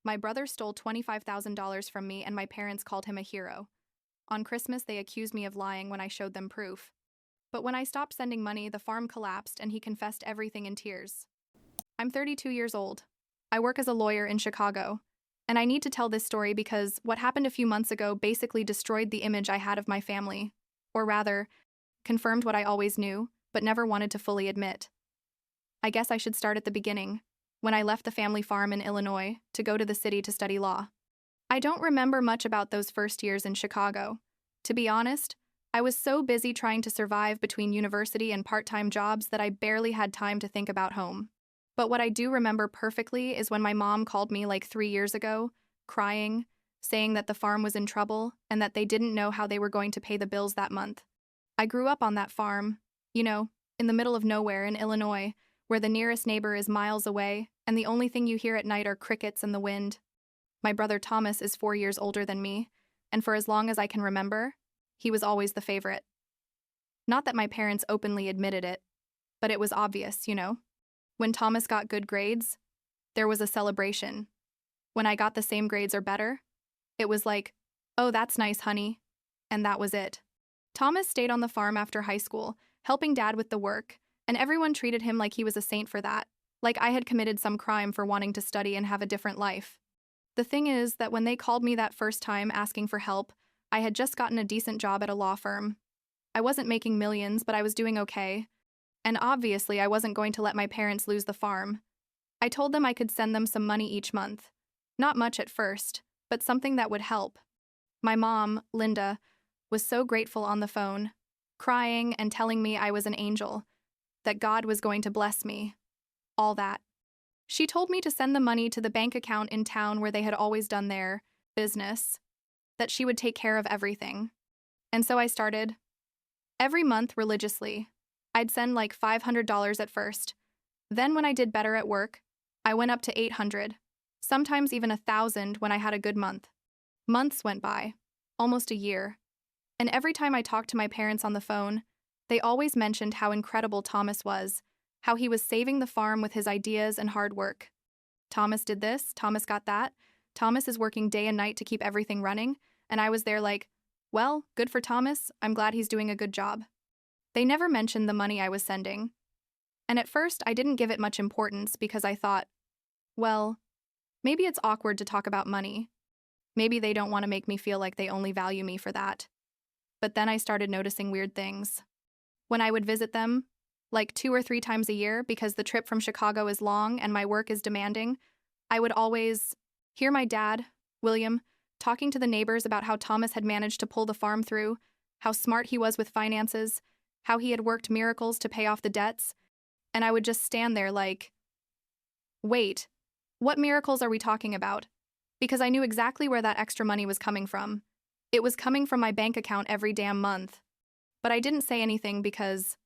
My brother stole $25,000 from me and my parents called him a hero. On Christmas, they accused me of lying when I showed them proof. But when I stopped sending money, the farm collapsed and he confessed everything in tears. I'm 32 years old. I work as a lawyer in Chicago. And I need to tell this story because what happened a few months ago basically destroyed the image I had of my family. Or rather, confirmed what I always knew, but never wanted to fully admit. I guess I should start at the beginning, when I left the family farm in Illinois to go to the city to study law. I don't remember much about those first years in Chicago. To be honest, I was so busy trying to survive between university and part-time jobs that I barely had time to think about home. But what I do remember perfectly is when my mom called me like 3 years ago, crying, saying that the farm was in trouble and that they didn't know how they were going to pay the bills that month. I grew up on that farm, in the middle of nowhere in Illinois, where the nearest neighbor is miles away and the only thing you hear at night are crickets and the wind. My brother Thomas is 4 years older than me, and for as long as I can remember, he was always the favorite. Not that my parents openly admitted it, but it was obvious. When Thomas got good grades, there was a celebration. When I got the same grades or better, it was like, oh, that's nice, honey. And that was it. Thomas stayed on the farm after high school, helping Dad with the work, and everyone treated him like he was a saint for that, like I had committed some crime for wanting to study and have a different life. The thing is that when they called me that first time asking for help, I had just gotten a decent job at a law firm. I wasn't making millions, but I was doing okay. And obviously, I wasn't going to let my parents lose the farm. I told them I could send them some money each month. Not much at first, but something that would help. My mom, Linda, was so grateful on the phone, crying and telling me I was an angel, that God was going to bless me. All that. She told me to send the money to the bank account in town where they had always done their business, that she would take care of everything. And so I started. Every month, religiously. I'd send like $500 at first. Then when I did better at work, I went up to 800, sometimes even 1,000 when I had a good month. Months went by, almost a year. And every time I talked to my parents on the phone, they always mentioned how incredible Thomas was, how he was saving the farm with his ideas and hard work. Thomas did this, Thomas got that, Thomas is working day and night to keep everything running, and I was there like, well, good for Thomas, I'm glad he's doing a good job. They never mentioned the money I was sending. And at first, I didn't give it much importance because I thought, well, maybe it's awkward to talk about money. Maybe they don't want to make me feel like they only value me for that. But then I started noticing weird things. When I would visit them, like 2 or 3 times a year because the trip from Chicago is long and my work is demanding, I would always hear my dad, William, talking to the neighbors about how Thomas had managed to pull the farm through, how smart he was with finances, how he had worked miracles to pay off the debts, and I would just stand there like, wait, what miracles are we talking about? Because I knew exactly where that extra money was coming from. It was coming from my bank account every damn month. But I didn't say anything because,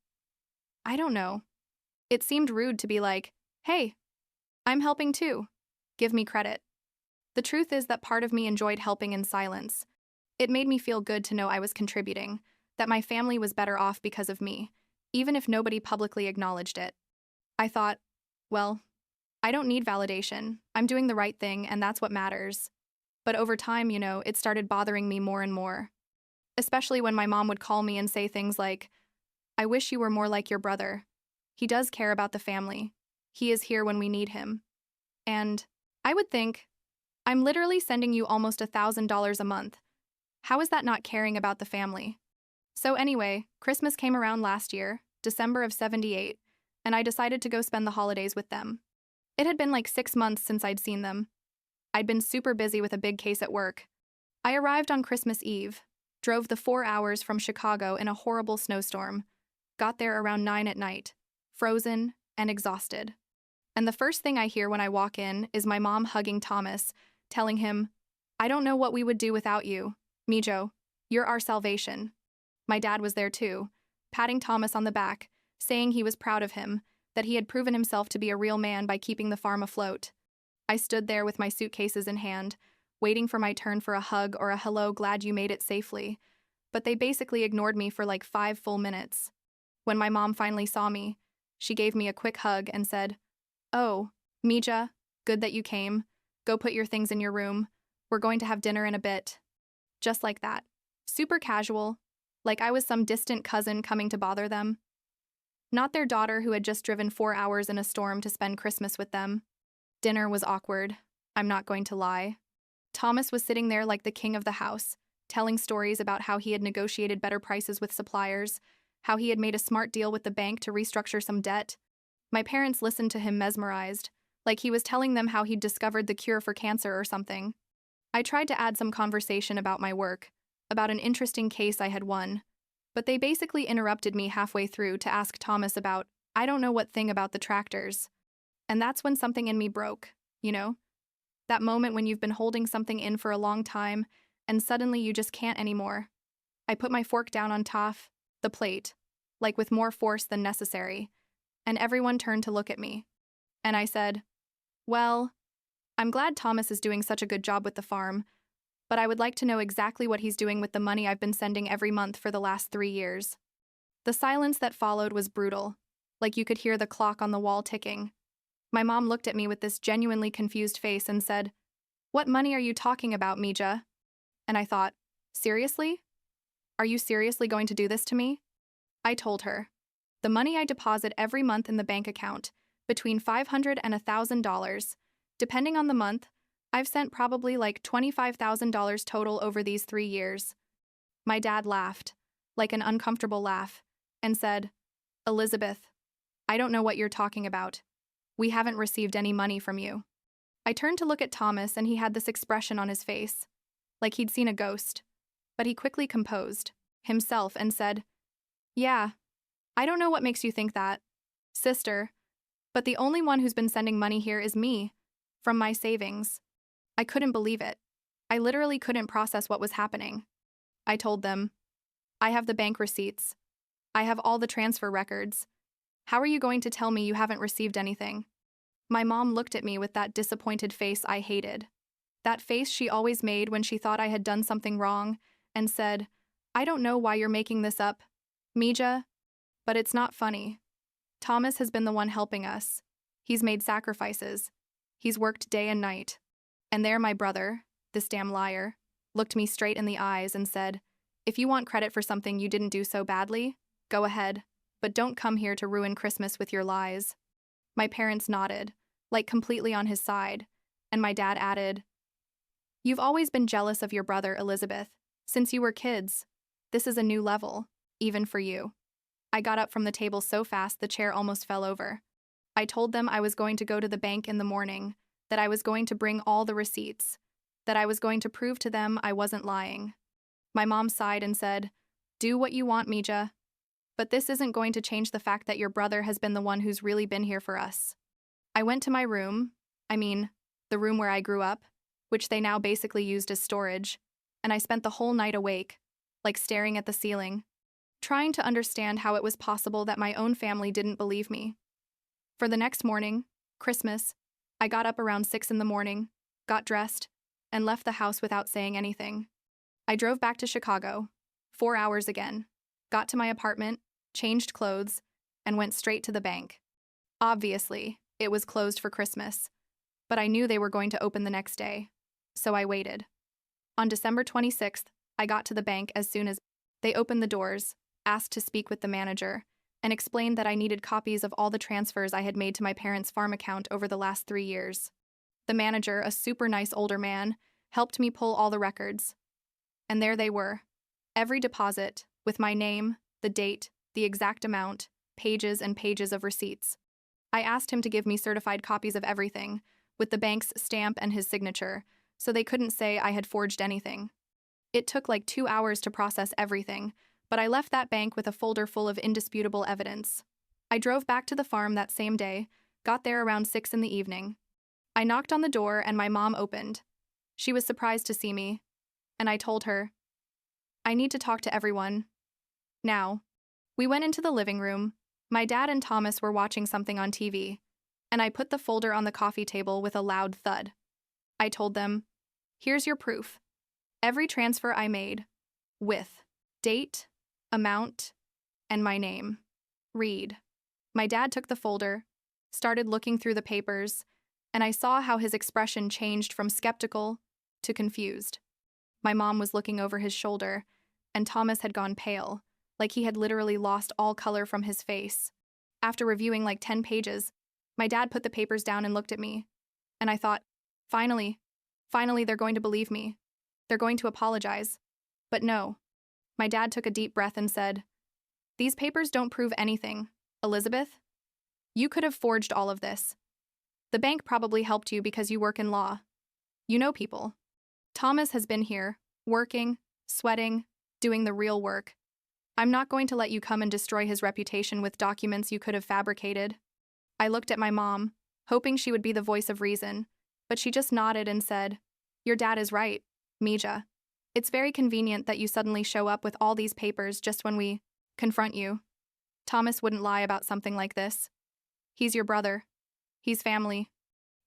I don't know. It seemed rude to be like, hey, I'm helping too. Give me credit. The truth is that part of me enjoyed helping in silence. It made me feel good to know I was contributing, that my family was better off because of me, even if nobody publicly acknowledged it. I thought, well, I don't need validation. I'm doing the right thing, and that's what matters. But over time, it started bothering me more and more. Especially when my mom would call me and say things like, I wish you were more like your brother. He does care about the family. He is here when we need him. And I would think, I'm literally sending you almost $1,000 a month. How is that not caring about the family? So anyway, Christmas came around last year, December of '78, and I decided to go spend the holidays with them. It had been like 6 months since I'd seen them. I'd been super busy with a big case at work. I arrived on Christmas Eve, drove the 4 hours from Chicago in a horrible snowstorm, got there around 9 at night, frozen and exhausted. And the first thing I hear when I walk in is my mom hugging Thomas, telling him, I don't know what we would do without you. Mijo, you're our salvation. My dad was there too, patting Thomas on the back, saying he was proud of him, that he had proven himself to be a real man by keeping the farm afloat. I stood there with my suitcases in hand, waiting for my turn for a hug or a hello, glad you made it safely, but they basically ignored me for like 5 full minutes. When my mom finally saw me, she gave me a quick hug and said, oh, Mija, good that you came. Go put your things in your room. We're going to have dinner in a bit. Just like that. Super casual, like I was some distant cousin coming to bother them. Not their daughter who had just driven 4 hours in a storm to spend Christmas with them. Dinner was awkward. I'm not going to lie. Thomas was sitting there like the king of the house, telling stories about how he had negotiated better prices with suppliers, how he had made a smart deal with the bank to restructure some debt. My parents listened to him mesmerized, like he was telling them how he'd discovered the cure for cancer or something. I tried to add some conversation about my work, about an interesting case I had won, but they basically interrupted me halfway through to ask Thomas about, I don't know what thing about the tractors. And that's when something in me broke, you know? That moment when you've been holding something in for a long time, and suddenly you just can't anymore. I put my fork down on the plate, like with more force than necessary, and everyone turned to look at me. And I said, well, I'm glad Thomas is doing such a good job with the farm, but I would like to know exactly what he's doing with the money I've been sending every month for the last 3 years. The silence that followed was brutal, like you could hear the clock on the wall ticking. My mom looked at me with this genuinely confused face and said, "What money are you talking about, Mija?" And I thought, seriously? Are you seriously going to do this to me? I told her, the money I deposit every month in the bank account, between $500 and $1,000, depending on the month, I've sent probably like $25,000 total over these 3 years. My dad laughed, like an uncomfortable laugh, and said, Elizabeth, I don't know what you're talking about. We haven't received any money from you. I turned to look at Thomas and he had this expression on his face, like he'd seen a ghost. But he quickly composed himself and said, yeah, I don't know what makes you think that, sister, but the only one who's been sending money here is me, from my savings. I couldn't believe it. I literally couldn't process what was happening. I told them, I have the bank receipts. I have all the transfer records. How are you going to tell me you haven't received anything? My mom looked at me with that disappointed face I hated. That face she always made when she thought I had done something wrong, and said, I don't know why you're making this up, Mija, but it's not funny. Thomas has been the one helping us. He's made sacrifices. He's worked day and night. And there my brother, this damn liar, looked me straight in the eyes and said, if you want credit for something you didn't do so badly, go ahead, but don't come here to ruin Christmas with your lies. My parents nodded, like completely on his side, and my dad added, you've always been jealous of your brother, Elizabeth, since you were kids. This is a new level, even for you. I got up from the table so fast the chair almost fell over. I told them I was going to go to the bank in the morning, that I was going to bring all the receipts, that I was going to prove to them I wasn't lying. My mom sighed and said, do what you want, Mija. But this isn't going to change the fact that your brother has been the one who's really been here for us. I went to my room, the room where I grew up, which they now basically used as storage, and I spent the whole night awake, like staring at the ceiling, trying to understand how it was possible that my own family didn't believe me. For the next morning, Christmas, I got up around 6 in the morning, got dressed, and left the house without saying anything. I drove back to Chicago, 4 hours again, got to my apartment, changed clothes, and went straight to the bank. Obviously, it was closed for Christmas, but I knew they were going to open the next day, so I waited. On December 26th, I got to the bank as soon as they opened the doors, asked to speak with the manager, and explained that I needed copies of all the transfers I had made to my parents' farm account over the last 3 years. The manager, a super nice older man, helped me pull all the records. And there they were. Every deposit, with my name, the date, the exact amount, pages and pages of receipts. I asked him to give me certified copies of everything, with the bank's stamp and his signature, so they couldn't say I had forged anything. It took like 2 hours to process everything, but I left that bank with a folder full of indisputable evidence. I drove back to the farm that same day, got there around 6 in the evening. I knocked on the door and my mom opened. She was surprised to see me, and I told her, I need to talk to everyone. Now. We went into the living room. My dad and Thomas were watching something on TV, and I put the folder on the coffee table with a loud thud. I told them, here's your proof. Every transfer I made, with date, amount, and my name. Read. My dad took the folder, started looking through the papers, and I saw how his expression changed from skeptical to confused. My mom was looking over his shoulder, and Thomas had gone pale, like he had literally lost all color from his face. After reviewing like 10 pages, my dad put the papers down and looked at me, and I thought, finally, they're going to believe me. They're going to apologize. But no. My dad took a deep breath and said, "These papers don't prove anything, Elizabeth. You could have forged all of this. The bank probably helped you because you work in law. You know people. Thomas has been here, working, sweating, doing the real work. I'm not going to let you come and destroy his reputation with documents you could have fabricated." I looked at my mom, hoping she would be the voice of reason, but she just nodded and said, "Your dad is right, Mija. It's very convenient that you suddenly show up with all these papers just when we confront you. Thomas wouldn't lie about something like this. He's your brother. He's family."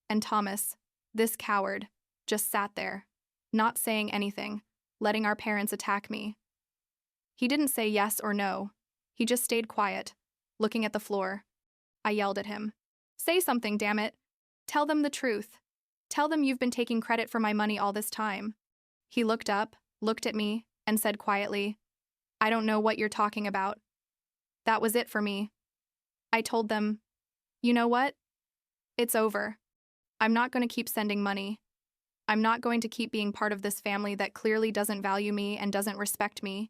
And Thomas, this coward, just sat there, not saying anything, letting our parents attack me. He didn't say yes or no. He just stayed quiet, looking at the floor. I yelled at him. "Say something, damn it. Tell them the truth. Tell them you've been taking credit for my money all this time." He looked up, looked at me, and said quietly, "I don't know what you're talking about." That was it for me. I told them, "You know what? It's over. I'm not going to keep sending money. I'm not going to keep being part of this family that clearly doesn't value me and doesn't respect me.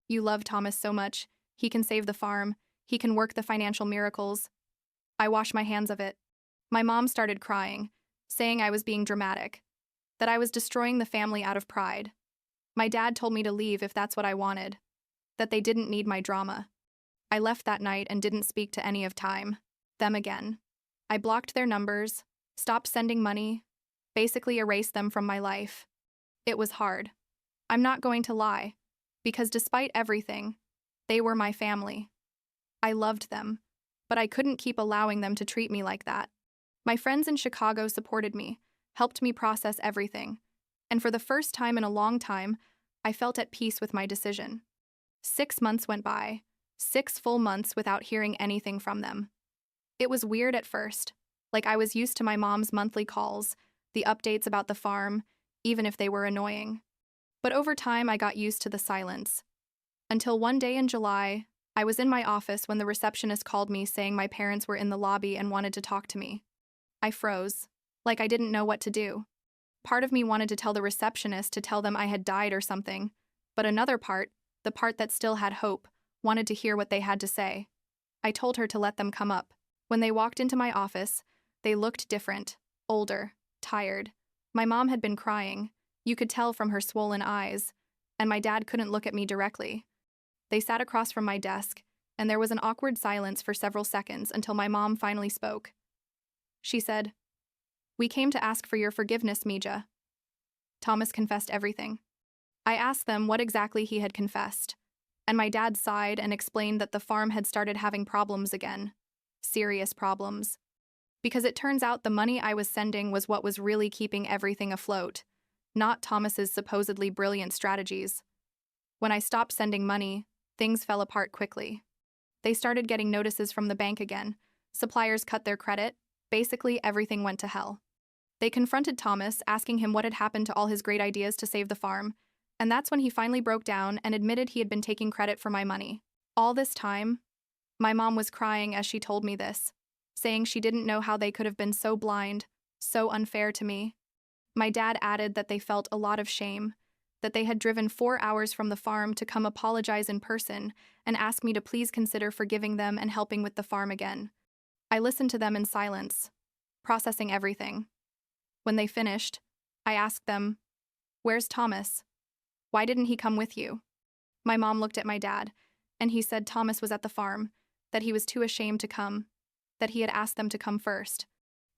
You love Thomas so much. He can save the farm. He can work the financial miracles." I wash my hands of it. My mom started crying, saying I was being dramatic, that I was destroying the family out of pride. My dad told me to leave if that's what I wanted, that they didn't need my drama. I left that night and didn't speak to any of them again. I blocked their numbers, stopped sending money, basically erased them from my life. It was hard. I'm not going to lie, because despite everything, they were my family. I loved them, but I couldn't keep allowing them to treat me like that. My friends in Chicago supported me, helped me process everything, and for the first time in a long time, I felt at peace with my decision. 6 months went by, 6 full months without hearing anything from them. It was weird at first, like I was used to my mom's monthly calls, the updates about the farm, even if they were annoying. But over time, I got used to the silence. Until one day in July, I was in my office when the receptionist called me saying my parents were in the lobby and wanted to talk to me. I froze, like I didn't know what to do. Part of me wanted to tell the receptionist to tell them I had died or something, but another part, the part that still had hope, wanted to hear what they had to say. I told her to let them come up. When they walked into my office, they looked different, older, tired. My mom had been crying, you could tell from her swollen eyes, and my dad couldn't look at me directly. They sat across from my desk, and there was an awkward silence for several seconds until my mom finally spoke. She said, "We came to ask for your forgiveness, Mija." Thomas confessed everything. I asked them what exactly he had confessed, and my dad sighed and explained that the farm had started having problems again. Serious problems. Because it turns out the money I was sending was what was really keeping everything afloat, not Thomas's supposedly brilliant strategies. When I stopped sending money, things fell apart quickly. They started getting notices from the bank again. Suppliers cut their credit. Basically, everything went to hell. They confronted Thomas, asking him what had happened to all his great ideas to save the farm, and that's when he finally broke down and admitted he had been taking credit for my money. All this time, my mom was crying as she told me this, saying she didn't know how they could have been so blind, so unfair to me. My dad added that they felt a lot of shame, that they had driven 4 hours from the farm to come apologize in person and ask me to please consider forgiving them and helping with the farm again. I listened to them in silence, processing everything. When they finished, I asked them, "Where's Thomas? Why didn't he come with you?" My mom looked at my dad, and he said Thomas was at the farm, that he was too ashamed to come, that he had asked them to come first.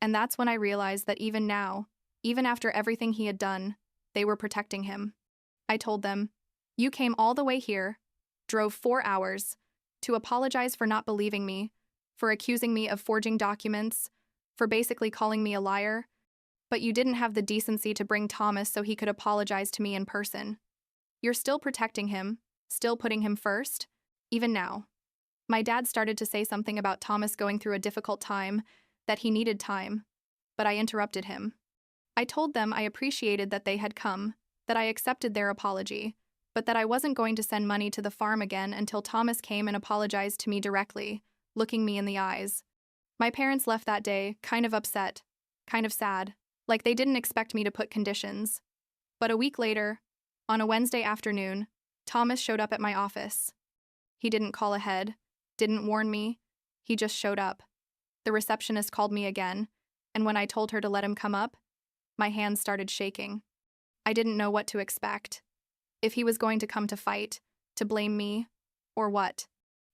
And that's when I realized that even now, even after everything he had done, they were protecting him. I told them, "You came all the way here, drove 4 hours, to apologize for not believing me, for accusing me of forging documents, for basically calling me a liar, but you didn't have the decency to bring Thomas so he could apologize to me in person. You're still protecting him, still putting him first, even now." My dad started to say something about Thomas going through a difficult time, that he needed time. but I interrupted him. I told them I appreciated that they had come, that I accepted their apology, but that I wasn't going to send money to the farm again until Thomas came and apologized to me directly, looking me in the eyes. My parents left that day, kind of upset, kind of sad, like they didn't expect me to put conditions. But a week later, on a Wednesday afternoon, Thomas showed up at my office. He didn't call ahead, didn't warn me, he just showed up. The receptionist called me again, and when I told her to let him come up, my hands started shaking. I didn't know what to expect. If he was going to come to fight, to blame me, or what.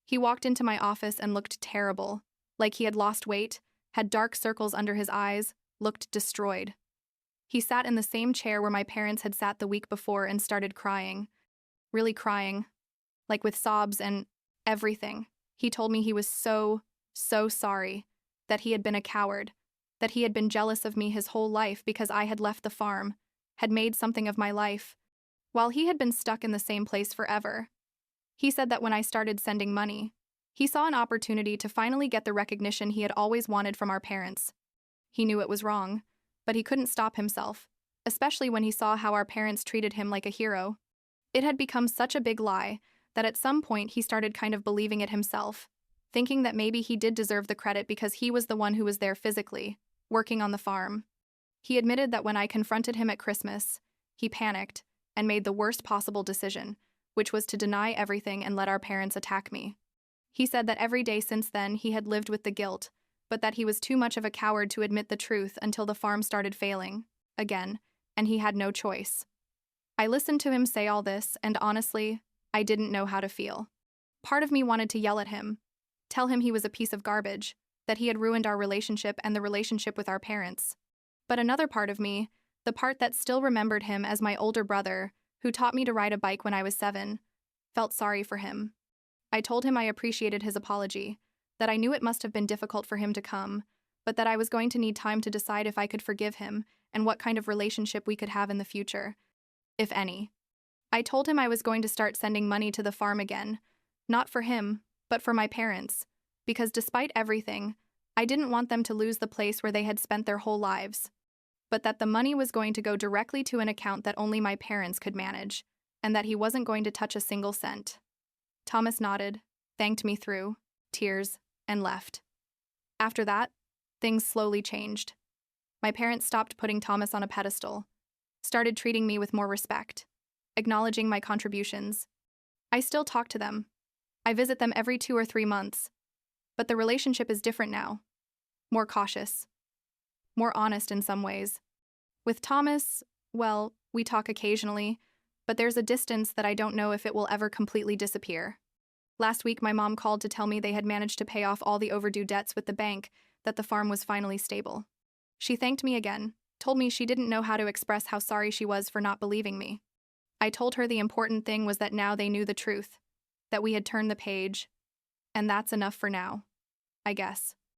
He walked into my office and looked terrible, like he had lost weight, had dark circles under his eyes, looked destroyed. He sat in the same chair where my parents had sat the week before and started crying. Really crying, like with sobs and everything. He told me he was so sorry, that he had been a coward, that he had been jealous of me his whole life because I had left the farm, had made something of my life, while he had been stuck in the same place forever. He said that when I started sending money, he saw an opportunity to finally get the recognition he had always wanted from our parents. He knew it was wrong, but he couldn't stop himself, especially when he saw how our parents treated him like a hero. It had become such a big lie that at some point he started kind of believing it himself, thinking that maybe he did deserve the credit because he was the one who was there physically, working on the farm. He admitted that when I confronted him at Christmas, he panicked and made the worst possible decision, which was to deny everything and let our parents attack me. He said that every day since then he had lived with the guilt, but that he was too much of a coward to admit the truth until the farm started failing, again, and he had no choice. I listened to him say all this, and honestly, I didn't know how to feel. Part of me wanted to yell at him, tell him he was a piece of garbage, that he had ruined our relationship and the relationship with our parents. But another part of me, the part that still remembered him as my older brother, who taught me to ride a bike when I was 7, felt sorry for him. I told him I appreciated his apology, that I knew it must have been difficult for him to come, but that I was going to need time to decide if I could forgive him and what kind of relationship we could have in the future, if any. I told him I was going to start sending money to the farm again, not for him, but for my parents, because despite everything, I didn't want them to lose the place where they had spent their whole lives, but that the money was going to go directly to an account that only my parents could manage, and that he wasn't going to touch a single cent. Thomas nodded, thanked me through tears, and left. After that, things slowly changed. My parents stopped putting Thomas on a pedestal, started treating me with more respect, acknowledging my contributions. I still talk to them. I visit them every 2 or 3 months. But the relationship is different now. More cautious. More honest in some ways. With Thomas, well, we talk occasionally, but there's a distance that I don't know if it will ever completely disappear. Last week, my mom called to tell me they had managed to pay off all the overdue debts with the bank, that the farm was finally stable. She thanked me again, told me she didn't know how to express how sorry she was for not believing me. I told her the important thing was that now they knew the truth, that we had turned the page, and that's enough for now, I guess.